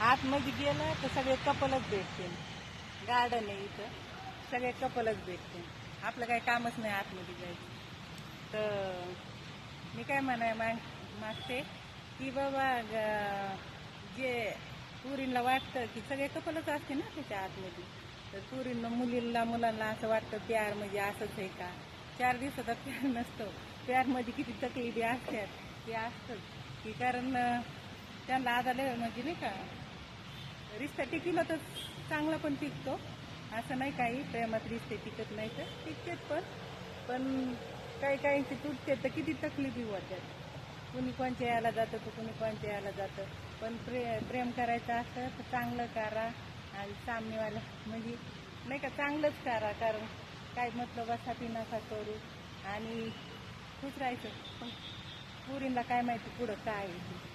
आतमध्ये गेलं तर सगळे कपलच भेटतील. गार्डन आहे इथं, सगळे कपलच भेटतील. आपलं काही कामच नाही आतमध्ये जायचं. तर मी काय मागते की बाबा जे पुरींना वाटतं की सगळे कपलच असते ना त्याच्या आतमध्ये, तर पुरींना मुलांना असं वाटतं प्यार म्हणजे असंच आहे का. 4 दिवसाचा प्यार नसतो. प्यारमध्ये किती तकलीफी असतात ते असतंच की, कारण त्यांना आधार म्हणजे नाही का, रिश्ता टिकला तर चांगला पण टिकतो. असं नाही काही प्रेमात रिश्ते टिकत नाही तर टिकतात पण काही काहींचे तुटते तर किती तकलीफी होतात. कुणी कोणच्या याला जातं तर कुणी कोणच्या याला जातं. पण प्रेम करायचं असतं तर चांगलं करा आणि सामनेवाला म्हणजे नाही का चांगलंच करा. कारण काय मतलबासाठी नका करू आणि खुश राहायचं. पण पुरीला काय माहिती पुढं काय आहे.